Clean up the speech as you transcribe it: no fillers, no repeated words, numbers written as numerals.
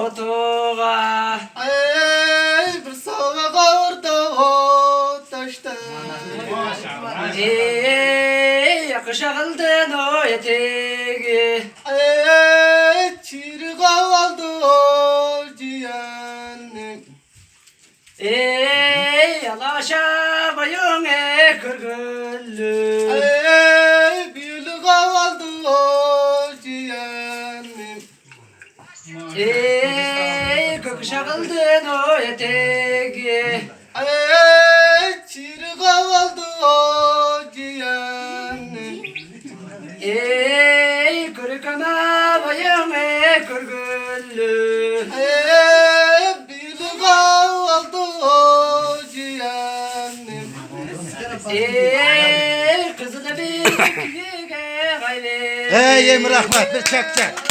otuğa. Ey bir soğuğa orada o taşta. Yakışa kıldın o eteği. Ey çirga oldu o ciğenim. Yalaşa bayın kırgıllü. Ey bilga oldu o ciğenim. Köküşa kıldın o eteği. Ey çirga oldu o ciğenim. Kırıkana bayın kırgıllü. Ey bilga oldu o ciğenim. Kızı da bir gayret. Ey Emir Ahmet bir çek çek.